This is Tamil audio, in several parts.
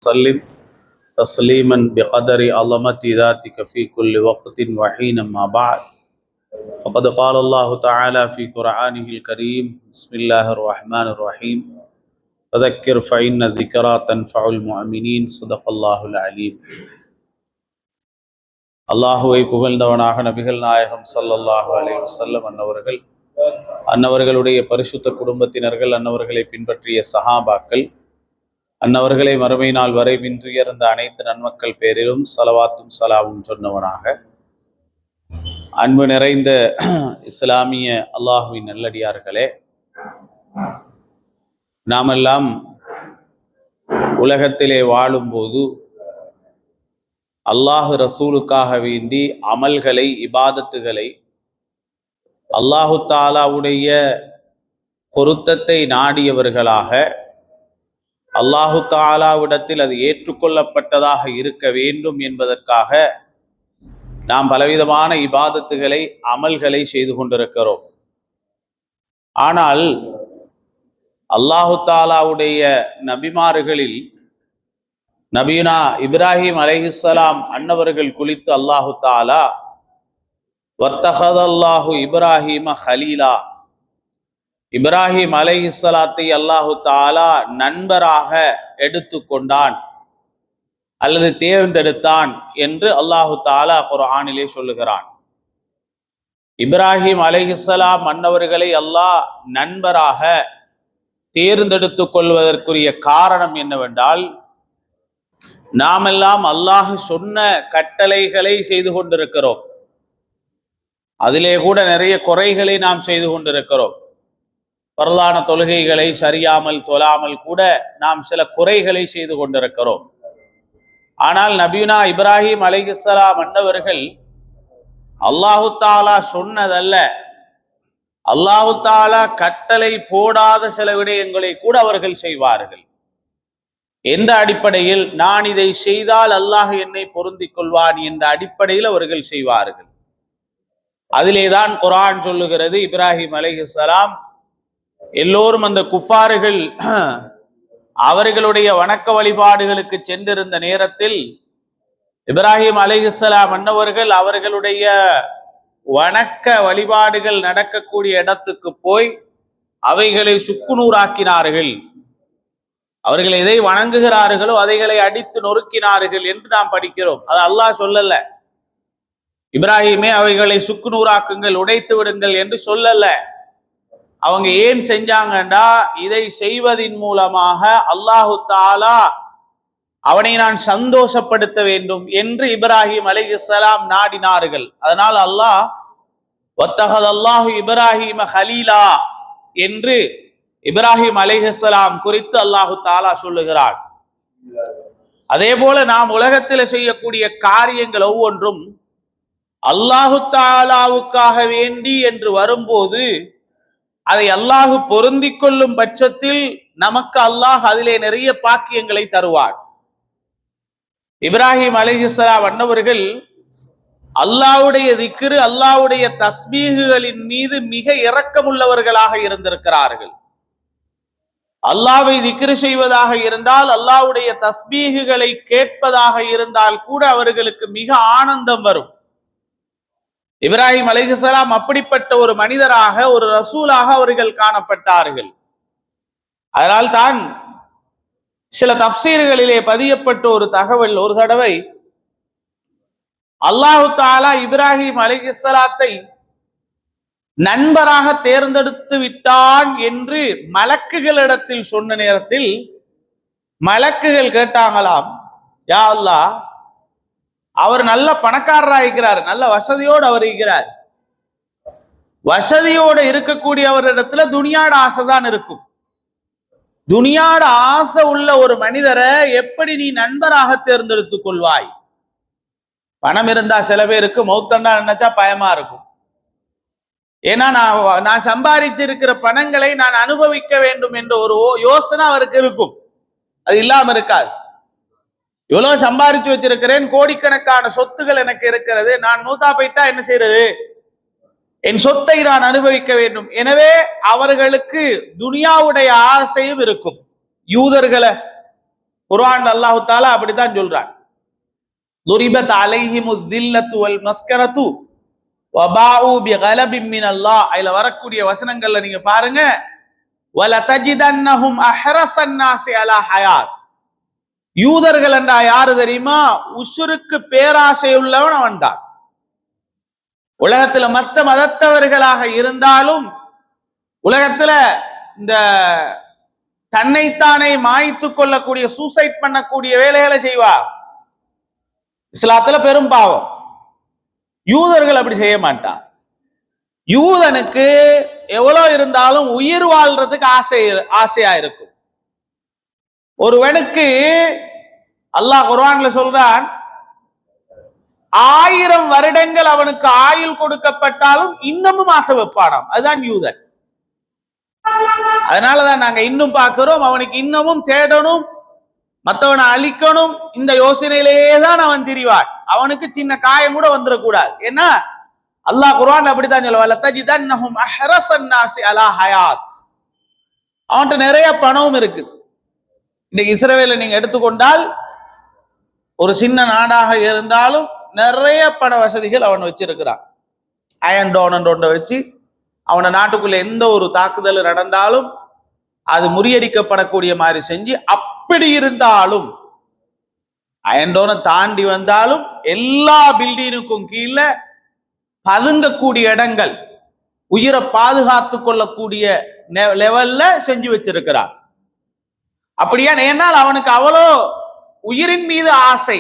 وسلم تسليما بقدر عظمة ذاتك في كل وقت وحين ما بعد فقد قال الله تعالى في قرآنه الكريم بسم الله الرحمن الرحيم فذكر فإن الذكرى تنفع المؤمنين صدق الله العليم. அல்லாஹுவை புகழ்ந்தவனாக நபிகள் நாயகம் ஸல்லல்லாஹு அலைஹி வஸல்லம் அன்னவர்களுடைய பரிசுத்த குடும்பத்தினர்கள், அன்னவர்களை பின்பற்றிய சஹாபாக்கள், அன்னவர்களை மறுமை நாள் வரை பின்துயர்ந்த அனைத்து நன்மக்கள் பேரிலும் ஸலவாத்தும் ஸலாமும் சொன்னவனாக, அன்பு நிறைந்த இஸ்லாமிய அல்லாஹுவின் நல்லடியார்களே, நாமெல்லாம் உலகத்திலே வாழும்போது அல்லாஹ் ரசூலுக்காக வேண்டி அமல்களை, இபாதத்துகளை, அல்லாஹு தாலாவுடைய பொருத்தத்தை நாடியவர்களாக, அல்லாஹு தாலாவிடத்தில் அது ஏற்றுக்கொள்ளப்பட்டதாக இருக்க வேண்டும் என்பதற்காக நாம் பலவிதமான இபாதத்துகளை, அமல்களை செய்து கொண்டிருக்கிறோம். ஆனால் அல்லாஹு தாலாவுடைய நபிமார்களில் நபியுனா இப்ராஹிம் அலைஹிஸ்ஸலாம் அன்னவர்கள் குறித்து அல்லாஹு தாலா வத்தஹதல்லாஹு இப்ராஹிம ஹலீலா, இப்ராஹிம் அலைஹிஸ்ஸலாத்தை அல்லாஹு தாலா நண்பராக எடுத்துக்கொண்டான் அல்லது தேர்ந்தெடுத்தான் என்று அல்லாஹு தாலா குர்ஆனிலே சொல்லுகிறான். இப்ராஹிம் அலைஹிஸ்ஸலாம் அன்னவர்களை அல்லாஹ் நண்பராக தேர்ந்தெடுத்து கொள்வதற்குரிய காரணம் என்னவென்றால், நாமெல்லாம் அல்லாஹ் சொன்ன கட்டளைகளை செய்து கொண்டிருக்கிறோம். அதிலே கூட நிறைய குறைகளை நாம் செய்து கொண்டிருக்கிறோம். பரலான தொழுகைகளை சரியாமல் தொழாமல் கூட நாம் சில குறைகளை செய்து கொண்டிருக்கிறோம். ஆனால் நபியுனா இப்ராஹிம் அலைஹிஸ்ஸலாம் அன்னவர்கள் அல்லாஹு தாலா சொன்னதல்ல, அல்லாஹு தாலா கட்டளை போடாத சில விடயங்களை கூட அவர்கள் செய்வார்கள். எந்த அடிப்படையில்? நான் இதை செய்தால் அல்லாஹ் என்னை பொருந்திக் கொள்வான் என்ற அடிப்படையில் அவர்கள் செய்வார்கள். அதிலேதான் குர்ஆன் சொல்லுகிறது, இப்ராஹிம் அலைஹிஸ்ஸலாம் எல்லோரும் அந்த குஃபார்கள் அவர்களுடைய வணக்க வழிபாடுகளுக்கு சென்றிருந்த நேரத்தில் இப்ராஹிம் அலைஹிஸ்ஸலாம் அன்னவர்கள் அவர்களுடைய வணக்க வழிபாடுகள் நடக்கக்கூடிய இடத்துக்கு போய் அவைகளை சுக்குநூறாக்கினார்கள். அவர்கள் எதை வணங்குகிறார்களோ அதைகளை அடித்து நொறுக்கினார்கள் என்று நாம் படிக்கிறோம். அது அல்லாஹ் சொல்லல. இப்ராஹிமே அவைகளை சுக்குநூறாக்குங்கள், உடைத்து விடுங்கள் என்று சொல்லல. அவங்க ஏன் செஞ்சாங்கண்டா, இதை செய்வதின் மூலமாக அல்லாஹு தாலா அவனை நான் சந்தோஷப்படுத்த வேண்டும் என்று இப்ராஹிம் அலைஹிஸ்ஸலாம் நாடினார்கள். அதனால் அல்லாஹ் வத்தஹதல்லாஹு இப்ராஹிம ஹலீலா என்று இப்ராஹிம் அலைஹிஸ்ஸலாம் குறித்து அல்லாஹு தாலா சொல்லுகிறார். அதே போல நாம் உலகத்தில் செய்யக்கூடிய காரியங்கள் ஒவ்வொன்றும் அல்லாஹு தாலாவுக்காக வேண்டி என்று வரும்போது அதை அல்லாஹ் பொருந்திக் கொள்ளும் பட்சத்தில் நமக்கு அல்லாஹ் அதிலே நிறைய பாக்கியங்களை தருவார். இப்ராஹிம் அலைஹிஸ்ஸலாம் அன்னவர்கள் அல்லாஹ்வுடைய திக்ரு, அல்லாஹ்வுடைய தஸ்பீஹுகளின் மீது மிக இரக்கமுள்ளவர்களாக இருந்திருக்கிறார்கள். அல்லாஹ்வை திக்ரு செய்வதாக இருந்தால், அல்லாஹ்வுடைய தஸ்பீஹுகளை கேட்பதாக இருந்தால் கூட அவர்களுக்கு மிக ஆனந்தம் வரும். இப்ராஹிம் அலைஹிஸ்ஸலாம் அப்படிப்பட்ட ஒரு மனிதராக, ஒரு ரசூலாக அவர்கள் காணப்பட்டார்கள். அதனால் தான் சில தஃப்சீர்களிலே பதியப்பட்ட ஒரு தகவல், ஒரு தடவை அல்லாஹு தஆலா இப்ராஹிம் அலைஹிஸ்ஸலாத்தை நண்பராக தேர்ந்தெடுத்து விட்டான் என்று மலக்குகளிடத்தில் சொன்ன நேரத்தில் மலக்குகள் கேட்டாங்களாம், யா அல்லாஹ், அவர் நல்ல பணக்காரராக, நல்ல வசதியோடு அவர் இருக்கிறார். வசதியோடு இருக்கக்கூடிய அவரிடத்துல துனியாட ஆசைதான் இருக்கும். துனியாட ஆசை உள்ள ஒரு மனிதரை எப்படி நீ நண்பராக தேர்ந்தெடுத்துக் கொள்வாய்? பணம் இருந்தா சில பேருக்கு மௌத்தண்டா நினைச்சா பயமா இருக்கும். ஏன்னா நான் சம்பாதிச்சிருக்கிற பணங்களை நான் அனுபவிக்க வேண்டும் என்ற ஒரு யோசனை அவருக்கு இருக்கும். அது இல்லாம இருக்காது. இவ்வளவு சம்பாதிச்சு வச்சிருக்கிறேன், கோடிக்கணக்கான சொத்துகள் எனக்கு இருக்கிறது, நான் மூத்தா போயிட்டா என்ன செய்யறது? என் சொத்தை நான் அனுபவிக்க வேண்டும். எனவே அவர்களுக்கு துனியாவுடைய ஆசையும் இருக்கும். யூதர்களை குர்ஆன் அல்லாஹ் தஆலா அப்படித்தான் சொல்றான். லுரிபத் அலைஹிமுல் தில்லத்து வல் மஸ்கரத்து வபாஉ பிகலபின் மினல்லாஹ். அதுல வரக்கூடிய வசனங்கள்ல நீங்க பாருங்க, வலதஜிதன்னஹும் அஹ்ரஸன் நாஸி அலா ஹயாத். யூதர்கள் என்றா யாரு தெரியுமா? உசுருக்கு பேராசை உள்ளவன் அவன்தான். உலகத்துல மத்த மதத்தவர்களாக இருந்தாலும் உலகத்துல இந்த தன்னைத்தானே மாய்த்து கொள்ளக்கூடிய சூசைட் பண்ணக்கூடிய வேலைகளை செய்வா. இஸ்லாத்துல பெரும் பாவம். யூதர்கள் அப்படி செய்ய மாட்டான். யூதனுக்கு எவ்வளவு இருந்தாலும் உயிர் வாழ்றதுக்கு ஆசையா இருக்கும். ஒருவனுக்கு அல்லாஹ் குர்ஆன்ல சொல்றான், 1000 வருடங்கள் அவனுக்கு ஆயுள் கொடுக்கப்பட்டாலும் இன்னமும் ஆசை வைப்பானாம். அதுதான் யூதன். அதனாலதான் நாங்க இன்னும் பார்க்கிறோம், அவனுக்கு இன்னமும் தேடணும், மற்றவனை அழிக்கணும், இந்த யோசனையிலேயே தான் அவன் திரிவான். அவனுக்கு சின்ன காயம் கூட வந்துடக்கூடாது. ஏன்னா அல்லாஹ் குர்ஆன் அப்படித்தான் சொல்லுவான், அவன்கிட்ட நிறைய பணமும் இருக்குது. இன்னைக்கு இஸ்ரவேலை நீங்க எடுத்துக்கொண்டால் ஒரு சின்ன நாடாக இருந்தாலும் நிறைய பண வசதிகள் அவன் வச்சிருக்கிறான். அயன் டோன் ஒன்றை வச்சு அவன நாட்டுக்குள்ள எந்த ஒரு தாக்குதல் நடந்தாலும் அது முறியடிக்கப்படக்கூடிய மாதிரி செஞ்சு, அப்படி இருந்தாலும் அயன் டோனை தாண்டி வந்தாலும் எல்லா பில்டிங்குக்கும் கீழே பதுங்கக்கூடிய இடங்கள், உயிரை பாதுகாத்து கொள்ளக்கூடிய லெவல்ல செஞ்சு வச்சிருக்கிறான். அப்படியா? ஏன்னால் அவனுக்கு அவ்வளோ உயிரின் மீது ஆசை,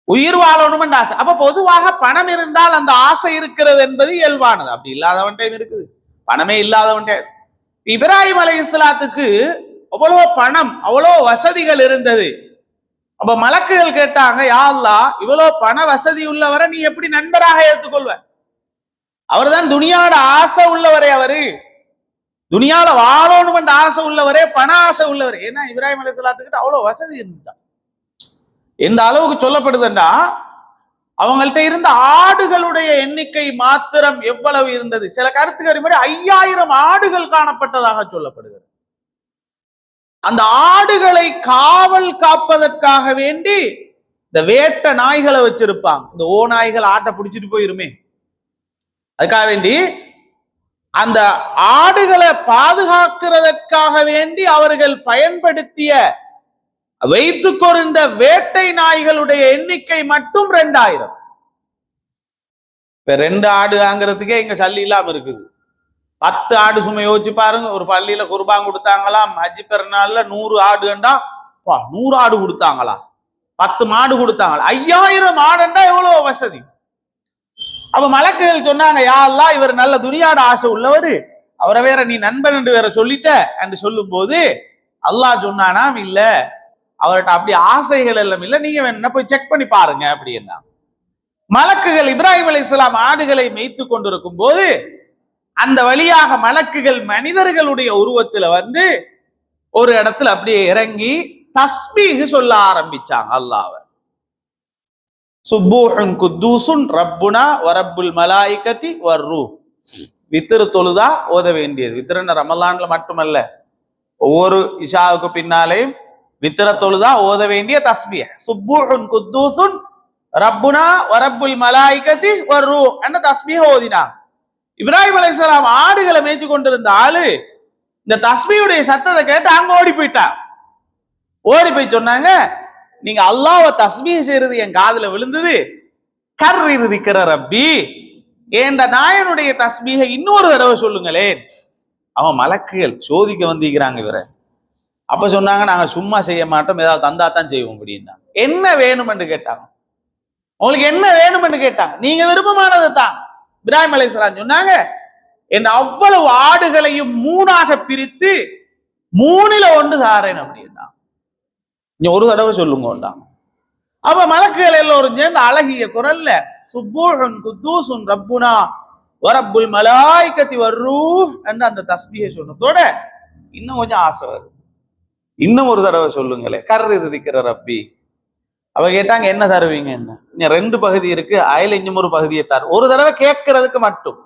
உயிர் வாழணும் ஆசை. அப்ப பொதுவாக பணம் இருந்தால் அந்த ஆசை இருக்கிறது என்பது இயல்பானது. அப்படி இல்லாதவன்டையும் இருக்குது, பணமே இல்லாதவன்டே. இப்ராஹிம் அலைஹிஸ்ஸலாத்துக்கு அவ்வளோ பணம், அவ்வளோ வசதிகள் இருந்தது. அப்ப மலக்குகள் கேட்டாங்க, யா அல்லாஹ், இவ்வளோ பண வசதி உள்ளவரை நீ எப்படி நண்பராக ஏற்றுக்கொள்வ? அவர் தான் துனியாவோட ஆசை உள்ளவரே, அவரு துனியால வாழணும் என்ற ஆசை உள்ளவரே, பண ஆசை உள்ளவரே. ஏன்னா இப்ராஹிம் அலைஹிஸ்ஸலாத்துக்கிட்ட அவ்வளோ வசதி இருந்துச்சான். எந்த அளவுக்கு சொல்லப்படுதுன்னா, அவங்கள்ட்ட இருந்த ஆடுகளுடைய எண்ணிக்கை மாத்திரம் எவ்வளவு இருந்தது? சில கருத்துக்கள் 5000 ஆடுகள் காணப்பட்டதாக சொல்லப்படுகிறது. அந்த ஆடுகளை காவல் காப்பதற்காக வேண்டி இந்த வேட்ட நாய்களை வச்சிருப்பாங்க. இந்த நாய்கள் ஆட்டை பிடிச்சிட்டு போயிருமே, அதுக்காக வேண்டி அந்த ஆடுகளை பாதுகாக்கிறதற்காக வேண்டி அவர்கள் பயன்படுத்திய வைத்துக் கொண்ட வேட்டை நாய்களுடைய எண்ணிக்கை மட்டும் 2000. இப்ப 2 ஆடு வாங்குறதுக்கே இங்க சல்லி இல்லாம இருக்குது. 10 ஆடு சும்மா யோசிச்சு பாருங்க. ஒரு பள்ளியில குர்பான் கொடுத்தாங்களாம், ஹஜ்ஜி பெருநாள்ல 100 ஆடுண்டா 100 ஆடு கொடுத்தாங்களா, 10 மாடு கொடுத்தாங்களா, 5000 ஆடுண்டா எவ்வளவு வசதி. அப்ப மலக்குகள் சொன்னாங்க, யா அல்லாஹ், இவர் நல்ல துனியாட ஆசை உள்ளவர், அவரை வேற நீ நண்பன் என்று வேற சொல்லிட்ட என்று சொல்லும் போது அல்லாஹ் சொன்னானாம், இல்ல, அவர்கிட்ட அப்படி ஆசைகள் எல்லாம் இல்ல, நீங்க வேணா போய் செக் பண்ணி பாருங்க அப்படின்னா. மலக்குகள் இப்ராஹிம் அலைஹிஸ்ஸலாம் ஆடுகளை மேய்த்து கொண்டிருக்கும் போது அந்த வழியாக மலக்குகள் மனிதர்களுடைய உருவத்துல வந்து ஒரு இடத்துல அப்படியே இறங்கி தஸ்பீஹ் சொல்ல ஆரம்பிச்சாங்க அல்லாஹ்வை. சுப்பூஹுன் குத்தூசுன் ரப்புனா வரப்புல் மலாயிகத்தி வர்ரூஹ். வித்ரு தொழுதா ஓத வேண்டியது. வித்ருன்னு ரமலான்ல மட்டுமல்ல, ஒவ்வொரு இஷாவுக்கு பின்னாலேயும் வித்ர தொழுதா ஓத வேண்டிய தஸ்பீஹ். சுப்பூஹுன் குத்தூசுன் ரப்புனா வரப்புல் மலாயிகத்தி வர்ரூஹ் என்ற தஸ்பீஹ் ஓதினாங்க. இப்ராஹிம் அலைஹிஸ்ஸலாம் ஆடுகளை மேய்ச்சி கொண்டிருந்த ஆளு இந்த தஸ்பீஹுடைய சத்தத்தை கேட்டு அங்க ஓடி போயிட்டான். ஓடி போய் சொன்னாங்க, நீங்க அல்லாஹ்வை தஸ்பீஹ் செய்யறது என் காதுல விழுந்தது, கர்ரிரு திக்ர ரப்பி, என்ற நாயனுடைய தஸ்பீஹை இன்னொரு தடவை சொல்லுங்களேன். அவன் மலக்குகள் சோதிக்க வந்திருக்கிறாங்க இவரை. அப்ப சொன்னாங்க, நாங்க சும்மா செய்ய மாட்டோம், ஏதாவது தந்தா தான் செய்வோம் அப்படின்னா. என்ன வேணும் என்று கேட்டாங்க. உங்களுக்கு என்ன வேணும் என்று கேட்டாங்க. நீங்க விருப்பமானது தான். இப்ராஹிம் அலைஹிஸ்ஸலாம் சொன்னாங்க, என் அவ்வளவு ஆடுகளையும் 3ஆக பிரித்து 3ல் 1 தாரேன் அப்படின்னா. நீ ஒரு தடவை சொல்லுங்க. அப்ப மலக்குகள் எல்லோரும் சேர்ந்து அழகிய குரல்ல சுப்பூஹுன் குத்தூசுன் ரப்புனா வரப்புல் மலாயிகத்தி வர்ரூஹ் என்ற அந்த தஸ்பீஹை சொன்னதோட இன்னும் கொஞ்சம் ஆசை வருது. இன்னும் ஒரு தடவை சொல்லுங்களே, கர்ரிரு திக்ர ரப்பி. அவ கேட்டாங்க, என்ன தருவீங்க? என்ன, இங்க 2 பகுதி இருக்கு, அயல இன்னும் ஒரு பகுதியை தரு. ஒரு தடவை கேட்கறதுக்கு மட்டும்,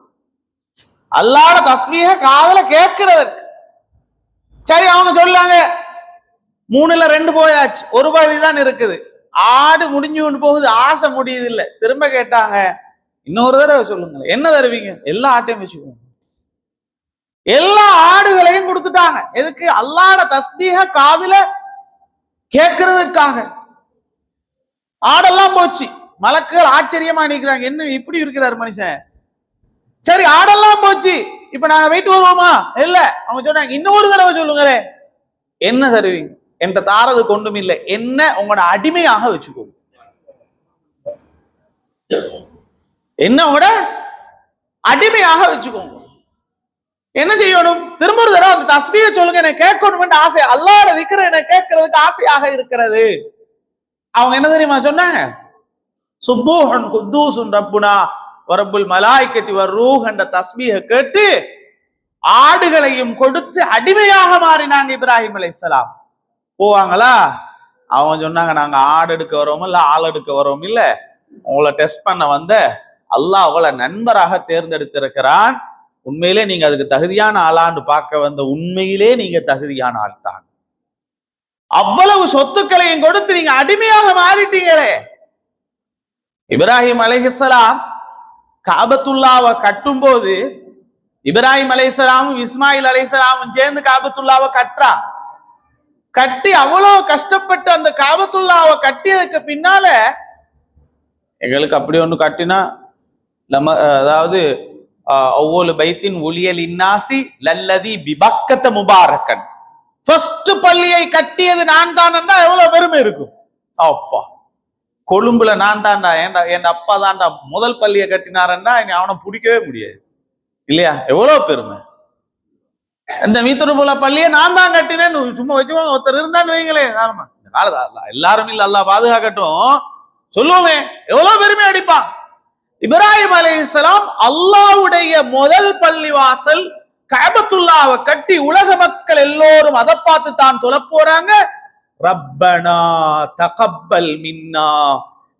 அல்லாஹ்வோட தஸ்பீஹ காதுல கேட்கறதுக்கு. சரி, அவங்க சொல்லாங்க, 3ல 2 போயாச்சு, ஒரு பகுதி தான் இருக்குது. ஆடு முடிஞ்சு கொண்டு போகுது, ஆசை முடியுது இல்ல. திரும்ப கேட்டாங்க, இன்னொரு தடவை சொல்லுங்க, என்ன தருவீங்க? எல்லா ஆட்டையும் வச்சுக்கோங்க. எல்லா ஆடுகளையும் கொடுத்துட்டாங்க. எதுக்கு? அல்லாஹ்வோட தஸ்பீஹ காதுல கேட்கறதுக்காக. ஆடெல்லாம் போச்சு. மலக்குகள் ஆச்சரியமா நிக்கிறாங்க, என்ன இப்படி இருக்கிறார் மனுஷன். சரி, ஆடெல்லாம் போச்சு, இப்ப நாங்க போயிட்டு வருவோமா? இல்ல. அவங்க சொன்னாங்க, இன்னொரு தடவை சொல்லுங்களே, என்ன தருவீங்க? என்ற தாரது கொண்டும் இல்லை, என்ன உங்களோட அடிமையாக வச்சுக்கோங்க. என்ன உங்களோட அடிமையாக வச்சுக்கோங்க. என்ன செய்யணும்? திரும்ப ஒரு தடவை அந்த தஸ்பீஹ சொல்லுங்க, எனக்கு கேட்கணும் ஆசை, அல்லாஹ்வோட திக்ர எனக்கு கேட்கறதுக்கு ஆசையாக இருக்கிறது. அவங்க என்ன தெரியுமா சொன்னாங்க? சுப்பூஹன் குத்தூசுன் ரப்புனா வரப்புல் மலாய்க்கத்தி வர்ரூஹ் என்ற தஸ்பீஹ கேட்டு ஆடுகளையும் கொடுத்து அடிமையாக மாறினாங்க இப்ராஹிம் அலைஹிஸ்ஸலாம். போவாங்களா? அவங்க சொன்னாங்க, நாங்க ஆடு எடுக்க வரோம் இல்ல, ஆள் எடுக்க வரோம் இல்ல, உங்களை டெஸ்ட் பண்ண வந்த அல்லாஹ் அவளை நண்பராக தேர்ந்தெடுத்திருக்கிறான். உண்மையிலே நீங்க அதுக்கு தகுதியான ஆளான்னு பார்க்க வந்த, உண்மையிலே நீங்க தகுதியான ஆள் தான். அவ்வளவு சொத்துக்களையும் கொடுத்து நீங்க அடிமையாக மாறிட்டீங்களே. இப்ராஹிம் அலைஹிஸ்ஸலாம் காபத்துல்லாவை கட்டும் போது இப்ராஹிம் அலைஹிஸ்ஸலாமும் இஸ்மாயில் அலைஹிஸ்ஸலாமும் சேர்ந்து காபத்துல்லாவை கட்டி அவ்வளவு கஷ்டப்பட்டு அந்த காபத்துல்லாவை கட்டியதுக்கு பின்னால, எங்களுக்கு அப்படி ஒண்ணு கட்டினா நம்ம, அதாவது ஒவ்வொரு பைத்தின் ஒளியல் இன்னாசி லல்லதி பிபக்கத்த முபாரக்கன், ஃபர்ஸ்ட் பள்ளியை கட்டியது நான் தான் என்றா எவ்வளவு பெருமை இருக்கும். அப்பா, கொழும்புல நான் தான்டா, என் அப்பா தான்டா முதல் பள்ளியை கட்டினாரண்டா அவனை பிடிக்கவே முடியாது இல்லையா? எவ்வளவு பெருமை. இந்த மீத்துருபுல பள்ளியை நான் தான் கட்டினேன்னு சும்மா வச்சுக்கோங்க, ஒருத்தர் இருந்தான்னு வைங்களே, எல்லாரும் இல்ல, அல்லாஹ் பாதுகாக்கட்டும், சொல்லுவோமே, எவ்வளவு பெருமை அடிப்பான். இப்ராஹிம் அலைஹிஸ்ஸலாம் அல்லாஹ்வுடைய முதல் பள்ளிவாசல் கஅபத்துல்லாவை கட்டி உலக மக்கள் எல்லோரும் அதை பார்த்து தான் தொழ போறாங்க. ரப்பனா தகப்பல் மின்னா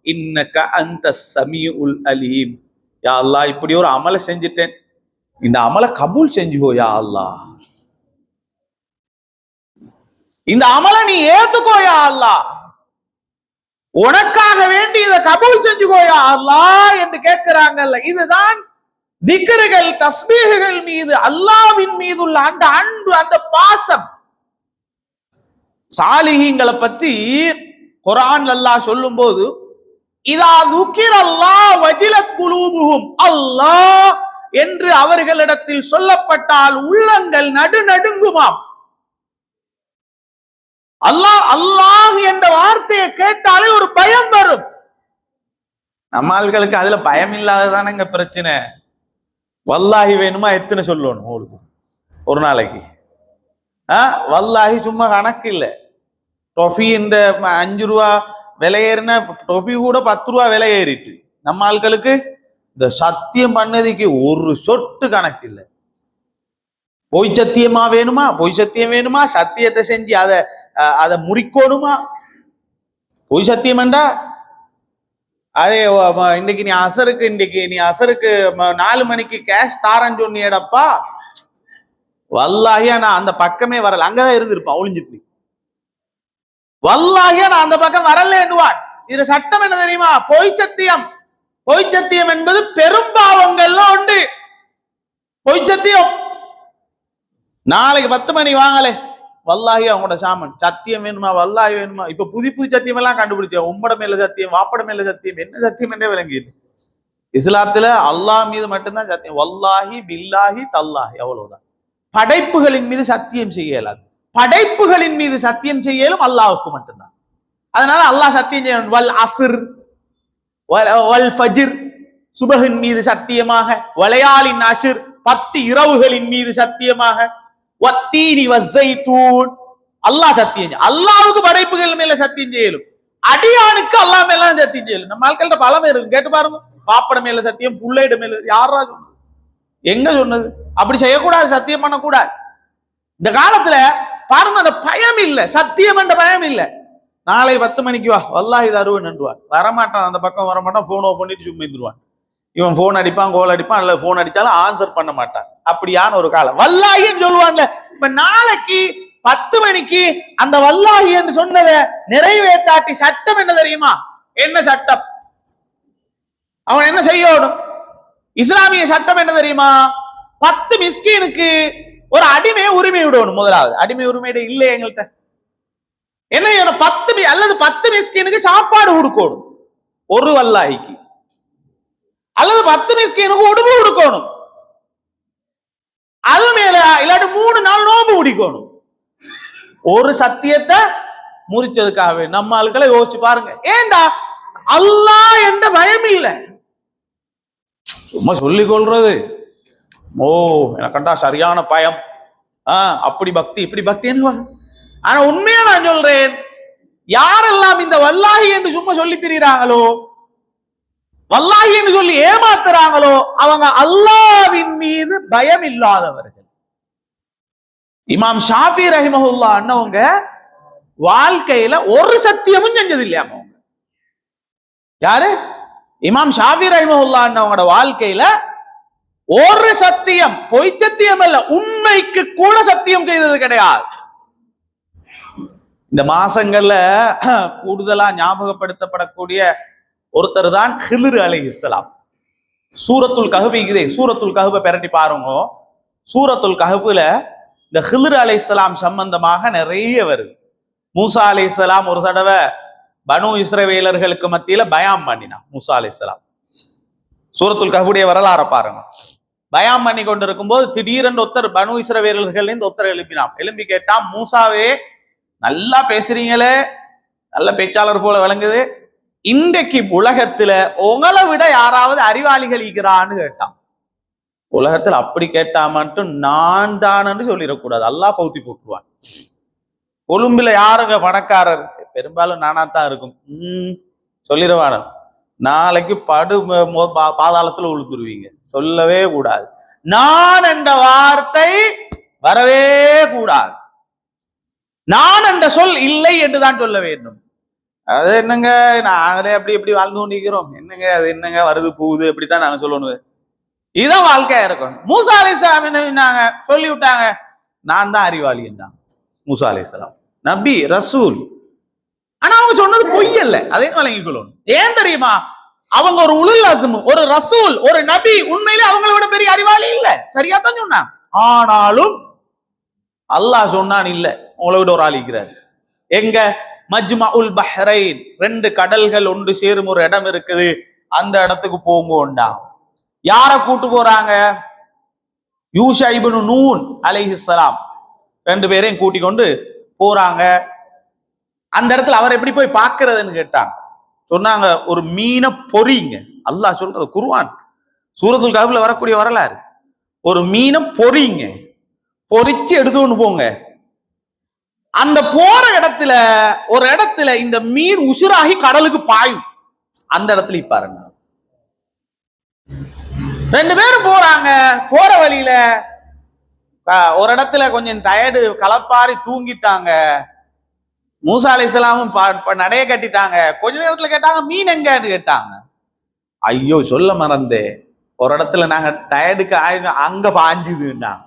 இன்னக அன்தஸ் ஸமீஉல் அலீம். யா அல்லாஹ், இப்படி ஒரு அமலை செஞ்சிட்டேன், இந்த அமலை கபூல் செஞ்சுக்கோ யா அல்லாஹ், இந்த அமலை நீ ஏத்துக்கோ யா அல்லாஹ், உனக்காக வேண்டி இதை கபூல் செஞ்சுக்கோ யா அல்லாஹ் என்று கேட்கிறாங்கல்ல. இதுதான் திக்ருகள், தஸ்பீஹுகள் மீது அல்லாஹ்வின் மீது உள்ள அந்த அன்பு, அந்த பாசம். சாலிஹீங்களை பத்தி குர்ஆன் அல்லாஹ் சொல்லும் போது, இதா துக்கிரல்லாஹ் வஜிலத் குலூபுஹும், அல்லாஹ் என்று அவர்களிடத்தில் சொல்லப்பட்டால் உள்ளங்கள் நடுநடுங்குமாம். அல்லாஹ் அல்லாஹ் என்ற வார்த்தையை கேட்டாலே ஒரு பயம் வரும். நம்ம ஆள்களுக்கு அதுல பயம் இல்லாததானங்க பிரச்சனை. வல்லாஹி வேணுமா எத்தனை சொல்லணும் உங்களுக்கு ஒரு நாளைக்கு? வல்லாஹி சும்மா கணக்கு இல்லை. டொஃபி இந்த 5 ரூபா விலை ஏறின டொஃபி கூட 10 ரூபா விலை ஏறிட்டு, நம்ம ஆட்களுக்கு இந்த சத்தியம் பண்ணதுக்கு ஒரு சொட்டு கணக்கு இல்லை. பொய் சத்தியமா வேணுமா? பொய் சத்தியம் வேணுமா? சத்தியத்தை செஞ்சு அதை முறிக்கோணுமா? பொய் சத்தியம் என்றா, அதே இன்னைக்கு நீ அசருக்கு 4 மணிக்கு கேஷ் தாரன்னு சொன்னியடப்பா, வல்லாஹியா நான் அந்த பக்கமே வரல, அங்கதான் இருந்திருப்பான் ஒளிஞ்சிட்டு. வல்லாஹியா நான் அந்த பக்கம் வரல என்னுவான். இதுல சட்டம் என்ன தெரியுமா? பொய் சத்தியம். பொய் சத்தியம் என்பது பெரும்பாவங்கள்லாம் உண்டு. பொய் சத்தியம், நாளைக்கு 10 மணி வாங்கலே, வல்லாஹி அவங்களோட சாமன் சத்தியம் வேணுமா? வல்லாஹி வேணுமா? இப்ப புது சத்தியம் எல்லாம் கண்டுபிடிச்சேன். உம்மட மேல சத்தியம், வாப்பட மேல சத்தியம், என்ன சத்தியம் என்றே விளங்கிடு. இஸ்லாத்துல அல்லாஹ் மீது மட்டும்தான் சத்தியம். வல்லாஹி பில்லாஹி தல்லாஹி, அவ்வளவுதான். படைப்புகளின் மீது சத்தியம் செய்யலாது. படைப்புகளின் மீது சத்தியம் செய்யலும் அல்லாஹ்வுக்கு மட்டும்தான். அதனால அல்லாஹ் சத்தியம் செய்யணும். வல் அஸ்ர் வல் ஃபஜ்ர், சுபஹின் மீது சத்தியமாக, வலையாலின் அஷ்ர் 10 இரவுகளின் மீது சத்தியமாக, வத்தீனி வஸ்ஸைத்தூன், அல்லாஹ் சத்தியம். அல்லாஹ்வுக்கு படைப்புகள் மேல சத்தியம் செய்யலும், அடியானுக்கு அல்லாஹ் மேல சத்தியம் செய்யலும். நம்ம ஆட்கள்கிட்ட பல பேர் இருக்கு, கேட்டு பாருங்க. பாப்பட மேல சத்தியம், புள்ளையிட மேல, யாரா சொன்னது? எங்க சொன்னது? அப்படி செய்யக்கூடாது, சத்தியம் பண்ணக்கூடாது. இந்த காலத்துல பாருங்க, அந்த பயம் இல்ல, சத்தியம் என்ற பயம் இல்ல. நாளை 10 மணிக்கு வா, வல்லாஹி தருவன் என்றுவான். வரமாட்டான், அந்த பக்கம் வரமாட்டான், போன் ஆஃப் பண்ணிட்டு சும்மா இருந்துருவான். இவன் போன் அடிப்பான், கோல் அடிப்பான், அல்ல போன் அடிச்சாலும் ஆன்சர் பண்ண மாட்டான். அப்படியான ஒரு காலம். வல்லாஹின்னு சொல்லுவான்ல. இப்ப நாளைக்கு 10 மணிக்கு அந்த வல்லாஹி என்று சொன்னதை நிறைவேற்றாட்டி சட்டம் என்ன தெரியுமா? என்ன சட்டம்? அவன் என்ன செய்யணும்? இஸ்லாமிய சட்டம் என்ன தெரியுமா? 10 மிஸ்கீனுக்கு ஒரு அடிமை உரிமை விடணும். முதலாவது அடிமை உரிமை இல்லை எங்கள்கிட்ட. என்ன 10 அல்லது 10 மிஸ்கீனுக்கு சாப்பாடு கொடுக்கணும் ஒரு வல்லாஹிக்கு, அல்லது 10 மிஸ்கீனுக்கு உடுப்பு கொடுக்கணும். அது மேல இல்லாட்டி 3 நாள் நோம்பு குடிக்கணும். ஒரு சத்தியத்தை முறிச்சதுக்காகவே நம்ம ஆட்களை யோசிச்சு பாருங்க. ஏண்டா அல்லாஹ் என்ற பயம் இல்லை, சும்மா சொல்லிக் கொள்றது. ஓ எனக்கு கண்டா சரியான பயம், அப்படி பக்தி இப்படி பக்தி. ஆனா உண்மையா நான் சொல்றேன், யாரெல்லாம் இந்த வல்லாஹி என்று சும்மா சொல்லி திரிகிறாங்களோ, வல்லாஹி என்று சொல்லி ஏமாத்துறாங்களோ, அவங்க அல்லாஹ்வின் மீது பயம் இல்லாதவர்கள். இமாம் ஷாஃபி ரஹிமஹுல்லா அண்ணவங்க வாழ்க்கையில ஒரு சத்தியமும் செஞ்சது இல்லையாம. அவங்க யாரு? இமாம் ஷாஃபி ரஹிமஹுல்லா அண்ணவங்களோட வாழ்க்கையில ஒரு சத்தியம், பொய் சத்தியம் அல்ல, உண்மைக்கு கூட சத்தியம் செய்தது கிடையாது. இந்த மாசங்கள்ல கூடுதலா ஞாபகப்படுத்தப்படக்கூடிய ஒருத்தர் தான் ஹில்ர் அலைஹிஸ்ஸலாம். சூரத்துல் கஹ்ஃப் இருக்குது, சூரத்துல் கஹ்ஃபை பிரட்டி பாருங்க. சூரத்துல் கஹ்ஃப்ல இந்த ஹில்ர் அலைஹிஸ்ஸலாம் சம்பந்தமாக நிறைய வருது. மூசா அலைஹிஸ்ஸலாம் ஒரு தடவை பனு இஸ்ரவேலர்களுக்கு மத்தியில பயாம் பண்ணினான். மூசா அலைஹிஸ்ஸலாம் சூரத்துல் கஹ்ஃபுடைய வரலாறை பாருங்க. பயாம் பண்ணி கொண்டிருக்கும் போது திடீரென்று ஒருத்தர் பனு இஸ்ரவேலர்கள் ஒருத்தர் எழுப்பினான். எழுப்பி கேட்டான், மூசாவே நல்லா பேசுறீங்களே, நல்ல பேச்சாளர் போல விளங்குது, இன்றைக்கு உலகத்துல உங்களை விட யாராவது அறிவாளிகள் இருக்கிறான்னு கேட்டான். உலகத்துல அப்படி கேட்டா மட்டும் நான் தானு சொல்லிடக்கூடாது, அல்லாஹ் கவுத்தி போட்டுருவான். கொழும்புல யாருங்க பணக்காரர்? பெரும்பாலும் நானா தான் இருக்கும். சொல்லிடுவான, நாளைக்கு படு பாதாளத்துல உளுத்துருவீங்க. சொல்லவே கூடாது, நான் என்ற வார்த்தை வரவே கூடாது. நான் என்ற சொல் இல்லை என்றுதான் சொல்ல வேண்டும். அது என்னங்க, நாங்களே அப்படி எப்படி வாழ்ந்து கொண்டிருக்கிறோம், என்னங்க அது என்னங்க வருது போகுது அப்படித்தான் நாங்க சொல்லணும். இதுதான் வாழ்க்கையா இருக்கும். மூசா அலைஹிஸ்ஸலாம் என்ன சொல்லி விட்டாங்க, நான் தான் அறிவாளி என்றாங்க. மூசா அலைஹிஸ்ஸலாம் நபி ரசூல், ஆனா அவங்க சொன்னது பொய் அல்ல, அதையும் வழங்கிக் கொள்ளணும். ஏன் தெரியுமா? அவங்க ஒரு உலுல் அஸ்ம், ஒரு ரசூல், ஒரு நபி. உண்மையிலே அவங்கள விட பெரிய அறிவாளி இல்ல, சரியா தான் சொன்னாங்க. ஆனாலும் அல்லாஹ் சொன்னான், இல்ல உங்களை விட ஒரு ஆள் இருக்கிறார். எங்க? மஜ்மஉல் பஹ்ரைன், 2 கடல்கள் ஒன்று சேரும் ஒரு இடம் இருக்குது, அந்த இடத்துக்கு போங்கோண்டா. யார கூட்டு போறாங்க? யூஷா இப்னு நூன் அலைஹிஸ்ஸலாம் 2 பேரையும் கூட்டிக் கொண்டு போறாங்க. அந்த இடத்துல அவர் எப்படி போய் பார்க்கிறதுன்னு கேட்டாங்க. சொன்னாங்க, ஒரு மீனை பொறிங்க. அல்லாஹ் சொல்றது குர்ஆன் சூரத்துல் கஹ்ஃப்ல வரக்கூடிய வரலாறு. ஒரு மீனை பொறிங்க, பொறிச்சு எடுத்துன்னு போங்க. அந்த போற இடத்துல ஒரு இடத்துல இந்த மீன் உசுராகி கடலுக்கு பாயும். அந்த இடத்துல பாருங்க, 2 பேரும் போறாங்க. போற வழியில ஒரு இடத்துல கொஞ்சம் டயர்டு, களப்பாரி தூங்கிட்டாங்க. மூசா அலைஹிஸ்ஸலாமும் நடைய கட்டிட்டாங்க. கொஞ்ச நேரத்துல கேட்டாங்க, மீன் எங்கன்னு கேட்டாங்க. ஐயோ சொல்ல மறந்தே, ஒரு இடத்துல நாங்க டயர்டுக்கு அங்க பாஞ்சுதுன்னாங்க.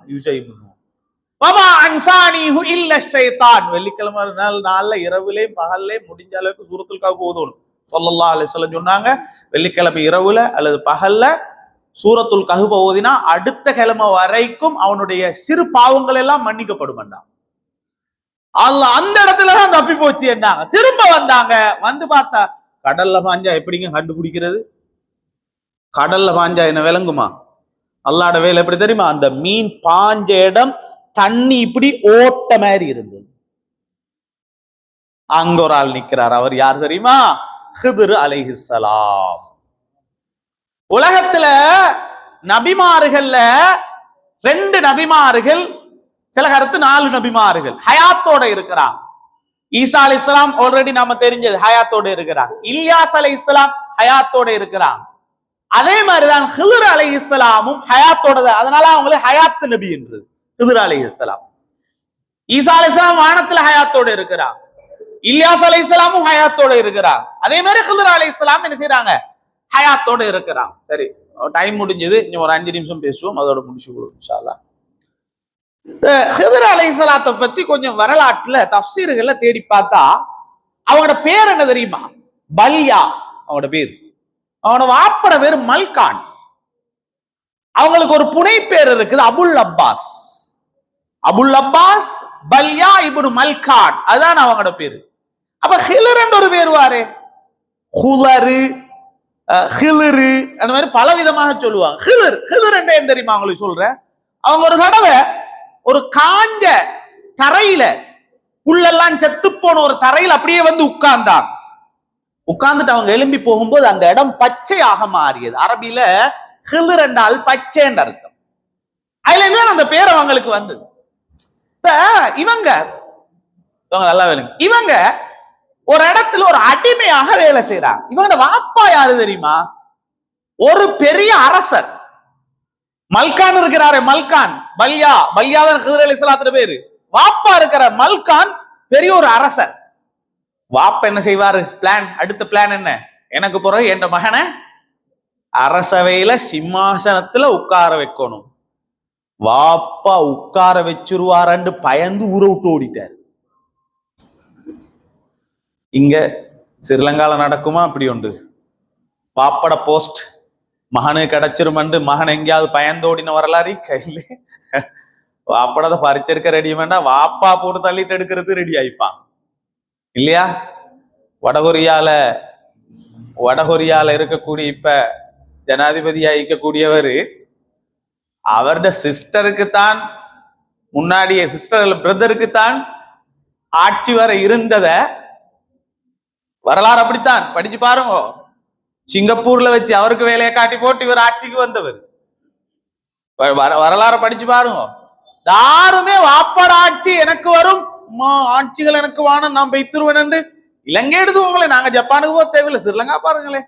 வெள்ளிக்கிழமை நாள்ல இரவுலே பகல்லே முடிஞ்ச அளவுக்கு சூரத்துல் கஹ்ஃப் ஓதணும். ஸல்லல்லாஹு அலைஹி வஸல்லம் சொன்னாங்க, வெள்ளிக்கிழமை இரவுல அல்லது பகல்ல சூரத்துல் கஹ்ஃப் ஓதினா அடுத்த கிழமை வரைக்கும் அவனுடைய சிறு பாவங்கள் எல்லாம் மன்னிக்கப்படும். அல்லாஹ் அந்த இடத்துலதான் தப்பி போச்சு என்னாங்க. திரும்ப வந்தாங்க, வந்து பார்த்தா கடல்ல பாஞ்சா எப்படிங்க கண்டுபிடிக்கிறது? கடல்ல பாஞ்சா என்ன விளங்குமா? அல்லாஹ்வோட வேலை எப்படி தெரியுமா? அந்த மீன் பாஞ்ச இடம் தண்ணி இப்படி ஓட்ட மாதிரி இருந்தது. அங்க ஒரு ஆள் நிக்கிறார். அவர் யார் தெரியுமா? ஹித்ர் அலைஹிஸ்ஸலாம். உலகத்துல நபிமார்கள்ல 2 நபிமார்கள், சில கருத்து 4 நபிமார்கள் ஹயாத்தோட இருக்கிறாங்க. ஈசா அலைஹிஸ்ஸலாம் ஆல்ரெடி நாம தெரிஞ்சது ஹயாத்தோட இருக்கிறாங்க. இல்யாஸ் அலைஹிஸ்ஸலாம் ஹயாத்தோட இருக்கிறாங்க. அதே மாதிரிதான் ஹித்ர் அலைஹிஸ்ஸலாமும் ஹயாத்தோட, அதனால அவங்களே ஹயாத் நபி என்று. ஹித்ர் அலைஹிஸ்ஸலாம், ஈசா அலைஹிஸ்ஸலாம் வானத்துல ஹயாத்தோட இருக்கிறாங்க. இல்யாஸ் அலைஹிஸ்ஸலாமும் ஹயாத்தோட இருக்கிறாங்க. அதே மாதிரி ஹித்ர் அலைஹிஸ்ஸலாம் என்ன செய்யறாங்க? ஹயாத்தோட இருக்கிறாங்க. சரி, டைம் முடிஞ்சது. இன்னும் ஒரு 5 நிமிஷம் பேசுவோம், அதோட முடிச்சு கொடுக்கும் இன்ஷா அல்லாஹ். ஹிதர் அலைஹிஸ்ஸலாத்தை பத்தி கொஞ்சம் வரலாற்றுல தஃப்சீர்கள்ல தேடி பார்த்தா அவனோட பேர் என்ன தெரியுமா? பல்யா அவனோட பேர். அவனோட வாப்பட பேர் மல்கான். அவங்களுக்கு ஒரு புனை பேர் இருக்குது, அபுல் அப்பாஸ். அபுல் அப்பாஸ் பல்யா இப்னு மல்கான், அதுதான் அவங்களோட பேரு. அப்ப ஹிலர் என்ற ஒரு பேர் வாரு, ஹுலரு, ஹிலரு, அந்த மாதிரி பல விதமாக சொல்லுவாங்க. ஹிலர் ஹிலர் என்ற ஏன் தெரியுமா உங்களுக்கு சொல்றேன்? அவங்க ஒரு தடவை ஒரு காஞ்ச தரையில, புல்லெல்லாம் செத்து போன ஒரு தரையில் அப்படியே வந்து உட்கார்ந்தாங்க. உட்கார்ந்துட்டு அவங்க எழும்பி போகும்போது அந்த இடம் பச்சையாக மாறியது. அரபியில ஹிலர் என்றால் பச்சை என்ற அர்த்தம். அதுல இருந்து அந்த பேர் அவங்களுக்கு வந்தது. இப்ப இவங்க நல்லா வேலைங்க, இவங்க ஒரு இடத்துல ஒரு அடிமையாக வேலை செய்யறாங்க. இவங்க வாப்பா யாரு தெரியுமா? ஒரு பெரிய அரசர். மல்கான் இருக்கிறாரு, மல்கான் பல்யா, பல்யாதான் ஹிதர் அலைஹிஸ்ஸலாத்து பேரு. வாப்பா இருக்கிற மல்கான் பெரிய ஒரு அரசர். வாப்பா என்ன செய்வாரு? பிளான், அடுத்த பிளான் என்ன? எனக்கு பிறகு என் மகனை அரசவையில சிம்மாசனத்துல உட்கார வைக்கணும். வாப்பா உட்கார வச்சிருவாரன்னு பயந்து ஊரை விட்டு ஓடிட்டாரு. இங்க ஸ்ரீலங்கால நடக்குமா அப்படி உண்டு? பாப்பட போஸ்ட் மகனு கிடைச்சிருமண்டு மகன் எங்கேயாவது பயந்தோடின வரலாறு கையில வாப்படத்தை பறிச்செடுக்க ரெடி வேண்டா, வாப்பா போட்டு தள்ளிட்டு எடுக்கிறது ரெடி ஆயிப்பான் இல்லையா? வடகொரியால இருக்கக்கூடிய இப்ப ஜனாதிபதியா இருக்கக்கூடியவர், அவருடைய சிஸ்டருக்கு தான் முன்னாடி, சிஸ்டர் பிரதருக்கு தான் ஆட்சி வர இருந்தத வரலாறு அப்படித்தான் படிச்சு பாருங்க. சிங்கப்பூர்ல வச்சு அவருக்கு வேலையை காட்டி போட்டு இவர் ஆட்சிக்கு வந்தவர். வரலாறு படிச்சு பாருங்க. யாருமே வாப்பாட ஆட்சி எனக்கு வரும், ஆட்சிகள் எனக்கு வாணும், நான் வைத்துருவேன் என்று இலங்கை எடுத்துக்கோங்களேன். நாங்க ஜப்பானுக்கு போக தேவையில்லை, ஸ்ரீலங்கா பாருங்களேன்.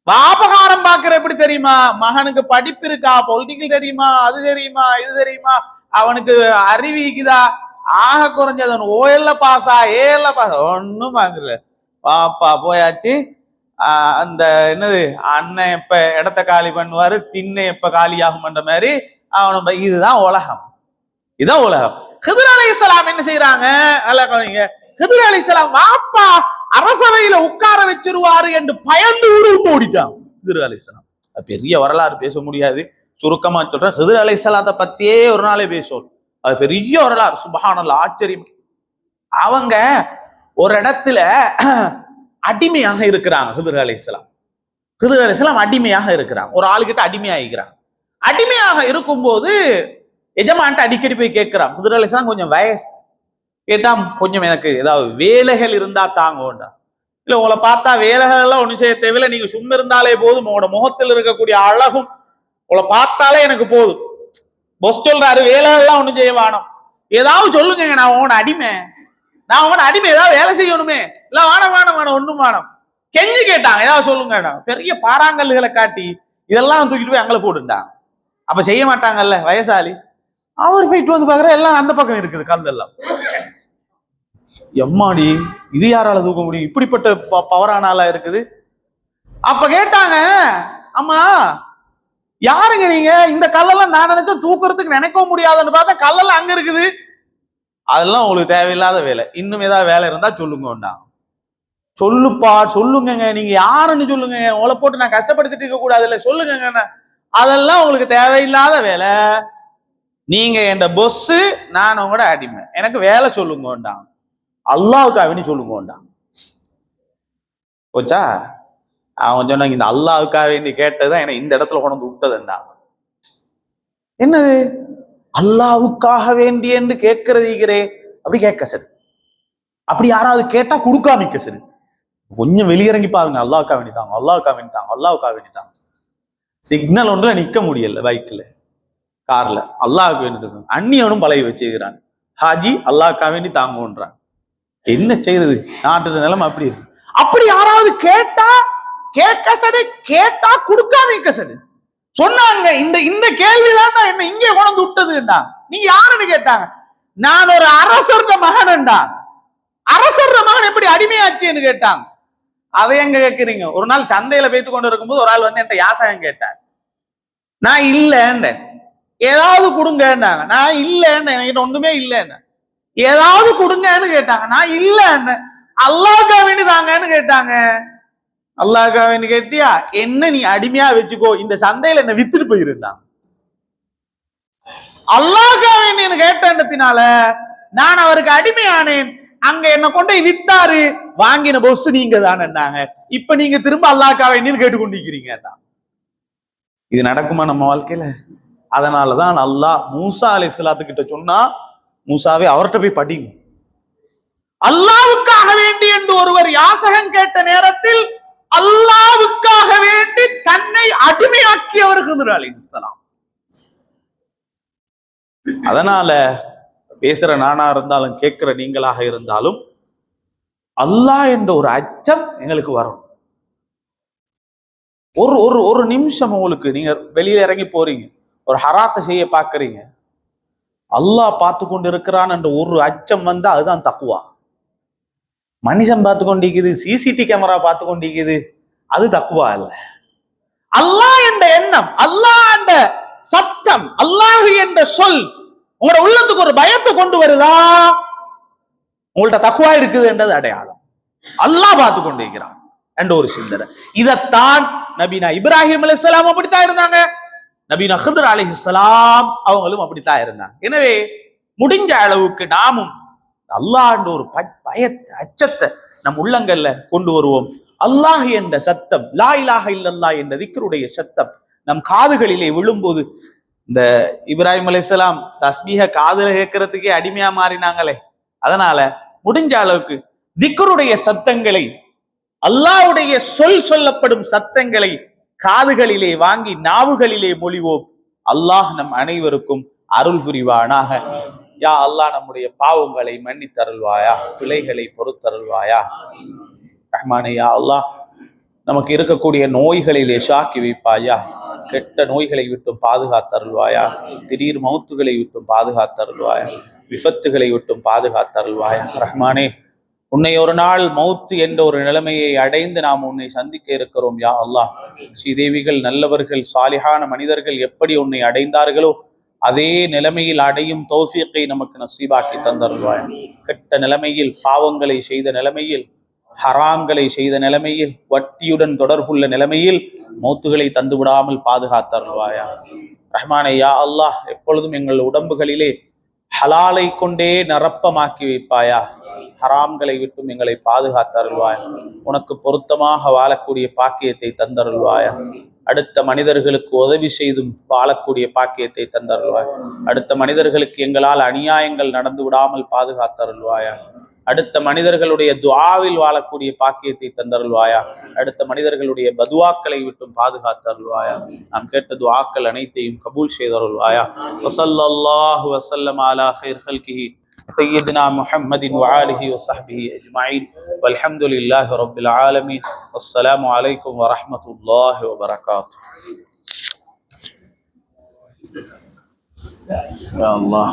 வாபகாரம் பாக்குற எப்படி தெரியுமா? மகனுக்கு படிப்பு இருக்கா, பொலிட்டிக்கல் தெரியுமா, அது தெரியுமா, இது தெரியுமா, அவனுக்கு அறிவிக்குதா, ஆக குறைஞ்சது ஓஎல்ல பாஸா ஏஎல்ல பாஸா, ஒன்னும் பாக்குறல. பாப்பா போயாச்சு. அந்த என்னது, அண்ணன் எப்ப இடத்த காலி பண்ணுவாரு, திண்ணை எப்ப காலியாகும்ன்ற மாதிரி அவன. இதுதான் உலகம், இதுதான் உலகம். ஹிதர் அலைஹிஸ்ஸலாம் என்ன செய்யறாங்க? நல்லா கவனிங்க. ஹிதர் அலைஹிஸ்ஸலாம் வாப்பா அரசவையில உட்கார வச்சிருவாரு என்று பயந்து ஊரு விட்டு ஓடிட்டான் ஹிதர் அலைஹிஸ்ஸலாம். பெரிய வரலாறு பேச முடியாது, சுருக்கமா சொல்றேன். ஹிதர் அலைஹிஸ்ஸலாத்தை பத்தியே ஒரு நாளே பேசுவோம். அது பெரிய வரலாறு, சுப்ஹானல்லாஹ், ஆச்சரியம். அவங்க ஒரு இடத்துல அடிமையாக இருக்கிறாங்க. ஹிதர் அலைஹிஸ்ஸலாம், ஹிதர் அலைஹிஸ்ஸலாம் அடிமையாக இருக்கிறாங்க. ஒரு ஆளுகிட்ட அடிமையாகிறாங்க. அடிமையாக இருக்கும்போது எஜமான்ட்ட அடிக்கடி போய் கேட்கிறான். ஹிதர் அலைஹிஸ்ஸலாம் கொஞ்சம் வயசு, கேட்டா கொஞ்சம் எனக்கு ஏதாவது வேலைகள் இருந்தா தாங்கோண்டா. இல்ல உங்களை பார்த்தா வேலைகள் எல்லாம் ஒண்ணு செய்ய தேவையில்லை, நீங்க சும்மா இருந்தாலே போதும், உங்களோட முகத்தில் இருக்கக்கூடிய அழகும் உங்களை பார்த்தாலே எனக்கு போதும். பொஸ் சொல்றாரு, வேலைகள் எல்லாம் ஒண்ணும் செய்ய வேணும், ஏதாவது சொல்லுங்க, நான் உங்களோட அடிமை, நான் உங்களோட அடிமை, ஏதாவது வேலை செய்யணுமே. இல்ல வேணாம் வேணாம் வேணாம், ஒண்ணும் வேணாம். கெஞ்சி கேட்டாங்க, ஏதாவது சொல்லுங்க. பெரிய பாறாங்கல்லுகளை காட்டி இதெல்லாம் தூக்கிட்டு போய் அங்கே போட்டுட்டாங்க. அப்ப செய்ய மாட்டாங்கல்ல வயசாளி. அவர் போயிட்டு வந்து பாக்குற எல்லாம் அந்த பக்கம் இருக்குது, கல்லெல்லாம். எம்மாடி, இது யாரால தூக்க முடியும்? இப்படிப்பட்ட பவரான ஆளா இருக்குது. அப்ப கேட்டாங்க, அம்மா யாருங்க நீங்க? இந்த கல்லெல்லாம் நான் நினைச்சா தூக்குறதுக்கு நினைக்கவும் முடியாதுன்னு பார்த்தா கல்லெல்லாம் அங்க இருக்குது. அதெல்லாம் உங்களுக்கு தேவையில்லாத வேலை, இன்னும் ஏதாவது வேலை இருந்தா சொல்லுங்க. சொல்லுப்பா, சொல்லுங்க, நீங்க யாருன்னு சொல்லுங்க, உங்களை போட்டு நான் கஷ்டப்படுத்திட்டு இருக்க கூடாது, இல்ல சொல்லுங்க. அதெல்லாம் உங்களுக்கு தேவையில்லாத வேலை, நீங்க என் பொஸ், நான் உங்களோட அடிமை, எனக்கு வேலை சொல்லுங்க, அல்லாவுக்காக வேண்டி சொல்லுங்க. போச்சா? அவன் சொன்னாங்க, இந்த அல்லாவுக்காக வேண்டி கேட்டதுதான் எனக்கு இந்த இடத்துல கொண்டு விட்டதுண்டா. என்னது அல்லாவுக்காக வேண்டி என்று கேட்கறதுக்கிறே? அப்படி கேட்க சரி, அப்படி யாராவது கேட்டா கொடுக்காமிக்க சரி. கொஞ்சம் வெளியிறங்கி பாருங்க, அல்லாவுக்காக வேண்டித்தாங்க, அல்லாவுக்காக வேண்டித்தாங்க, அல்லாவுக்காக வேண்டித்தாங்க. சிக்னல் ஒன்றுல நிக்க முடியல, பைக்ல கார்ல அல்லாவுக்கு வேண்டி அந்நியவனும் பழகி வச்சுக்கிறான். ஹாஜி அல்லாவுக்காக வேண்டி தாங்கன்றான். என்ன செய்யறது? நாட்டு நிலைமை அப்படி இருக்கு. அப்படி யாராவது கேட்டா கேட்க சரி, கேட்டா கொடுக்காமிக்க சரி. சொன்னாங்க, இந்த கேள்விதான் என்ன இங்கே கொண்டு விட்டதுண்டா. நீங்க யாருன்னு கேட்டாங்க. நான் ஒரு அரசர் மகன்டா. அரசர் மகன் எப்படி அடிமையாச்சுன்னு கேட்டாங்க. அதை எங்க கேட்கிறீங்க? ஒரு நாள் சந்தையில பேத்து கொண்டு இருக்கும்போது ஒரு ஆள் வந்து என்கிட்ட யாசகம் கேட்டார். நான் இல்லைன்னு, ஏதாவது கொடுங்கன்னாங்க, நான் இல்லைன்னு, என்கிட்ட ஒண்ணுமே இல்லைன்னு. ஏதாவது கொடுங்கன்னு கேட்டாங்க, நான் இல்லைன்னு. அல்லாஹ்க்காக வேண்டி தாங்கன்னு கேட்டாங்க. அல்லாஹ்க்காக வேண்டி கேட்டியா, என்ன நீ அடிமையா வச்சுக்கோ, இந்த சந்தையில என்ன வித்துட்டு போயிருந்தான். அல்லாஹ்க்காக வேண்டி என்ன கேட்டதுனால நான் அவருக்கு அடிமையானேன். அங்க என்ன கொண்டு வித்தாரு, வாங்கின பொஸ் நீங்க தானேன்னாங்க. இப்ப நீங்க திரும்ப அல்லாஹ்க்காக வேண்டி கேட்டுக்கொண்டிருக்கிறீங்க. இது நடக்குமா நம்ம வாழ்க்கையில? அதனாலதான் அல்லாஹ் மூசா அலைஹிஸ்ஸலாத்து கிட்ட சொன்னா, மூசாவே அவர்கிட்ட போய் படிங்க. அல்லாஹ்வுக்காக வேண்டி என்று ஒருவர் யாசகம் கேட்ட நேரத்தில் அல்லாஹ்வுக்காக வேண்டி தன்னை அடிமையாக்கியவர் ஹித்ர் அலைஹிஸ்ஸலாம். அதனால பேசுற நானா இருந்தாலும் கேட்கிற நீங்களாக இருந்தாலும் அல்லாஹ் என்ற ஒரு அச்சம் எங்களுக்கு வரும். ஒரு ஒரு ஒரு நிமிஷம் உங்களுக்கு, நீங்க வெளியில இறங்கி போறீங்க, ஒரு ஹராத்தை செய்ய பாக்குறீங்க, அல்லாஹ் பார்த்து கொண்டு இருக்கிறான் என்ற ஒரு அச்சம் வந்தா அதுதான் தக்குவா. மனுஷன் பார்த்து கொண்டிருக்குது, சிசிடி கேமரா பார்த்து கொண்டிருக்குது, அது தக்குவா இல்ல. அல்லாஹ் என்ற எண்ணம், அல்லாஹ் என்ற சத்தம், அல்லாஹ் என்ற சொல் உங்களோட உள்ளத்துக்கு ஒரு பயத்தை கொண்டு வருதா, உங்கள்ட்ட தக்குவா இருக்குது என்றது அடையாளம். அல்லாஹ் பார்த்து கொண்டிருக்கிறான் என்ற ஒரு சிந்தனை. இதைத்தான் நபீனா இப்ராஹிம் அலைஹிஸ்ஸலாம் அப்படித்தான் இருந்தாங்க, நபீனா ஹித்ர் அலைஹிஸ்ஸலாம் அவங்களும் அப்படித்தான் இருந்தாங்க. எனவே முடிஞ்ச அளவுக்கு நாமும் அல்லாஹ் என்ற ஒரு பயத்தை, அச்சத்தை நம் உள்ளங்கள்ல கொண்டு வருவோம். அல்லாஹ் என்ற சத்தம், லா இலாஹ இல்லல்லாஹ் என்ற திக்ருடைய சத்தம் நம் காதுகளிலே விழும்போது, இந்த இப்ராஹிம் அலைஹிஸ்ஸலாம் தஸ்பீஹ காதுல கேட்கறதுக்கே அடிமையா மாறினாங்களே, அதனால முடிஞ்ச அளவுக்கு திக்ருடைய சத்தங்களை, அல்லாஹ்வுடைய சொல்லப்படும் சத்தங்களை காதுகளிலே வாங்கி நாவுகளிலே மொழிவோம். அல்லாஹ் நம் அனைவருக்கும் அருள் புரிவானாக. யா அல்லாஹ் நம்முடைய பாவங்களை மன்னித்தருள்வாயா, பிழைகளை பொறுத்தருள்வாயா. ரஹ்மானே யா அல்லாஹ் நமக்கு இருக்கக்கூடிய நோய்களை லேசாக்கி வைப்பாயா, கெட்ட நோய்களை விட்டும் பாதுகாத்தருள்வாயா, திடீர் மௌத்துகளை விட்டும் பாதுகாத்தருள்வாயா, விபத்துகளை விட்டும் பாதுகாத்தருள்வாயா. ரஹ்மானே, உன்னை ஒரு நாள் மௌத்து என்ற ஒரு நிலைமையை அடைந்து நாம் உன்னை சந்திக்க இருக்கிறோம். யா அல்லாஹ், ஸ்ரீதேவிகள், நல்லவர்கள், சாலிஹான மனிதர்கள் எப்படி உன்னை அடைந்தார்களோ அதே நிலைமையில் அடையும் தௌஃபீக்கை நமக்கு நசீபாக்கி தந்தருள்வாயா. கெட்ட நிலைமையில், பாவங்களை செய்த நிலைமையில், ஹராம்களை செய்த நிலைமையில், வட்டியுடன் தொடர்புள்ள நிலைமையில் மௌத்துகளை தந்து விடாமல் பாதுகாத்தருள்வாயா. ரஹ்மானே யா அல்லாஹ், எப்பொழுதும் எங்கள் உடம்புகளிலே ஹலாலை கொண்டே நிரப்பமாக்கி வைப்பாயா, ஹராம்களை விட்டும் எங்களை பாதுகாத்தருள்வாயா. உனக்கு பொருத்தமாக வாழக்கூடிய பாக்கியத்தை தந்தருள்வாயா. அடுத்த மனிதர்களுக்கு உதவி செய்தும் வாழக்கூடிய பாக்கியத்தை தந்தருள்வாயா. அடுத்த மனிதர்களுக்கு எங்களால் அநியாயங்கள் நடந்து விடாமல் பாதுகாத்தருள்வாயா. அடுத்த மனிதர்களுடைய துஆவில் வாழக்கூடிய பாக்கியத்தை தந்தருள்வாயா. அடுத்த மனிதர்களுடைய பதுவாக்களை விட்டும் பாதுகாத்தருள்வாயா. நாம் கேட்ட துஆக்கள் அனைத்தையும் கபூல் செய்தருள்வாயா. வஸல்லல்லாஹு வஸல்லம் அலா கைர் ஹல்கிஹி سيدنا محمد وآله وصحبه أجمعين والحمد لله رب العالمين والسلام عليكم ورحمة الله وبركاته. يا الله.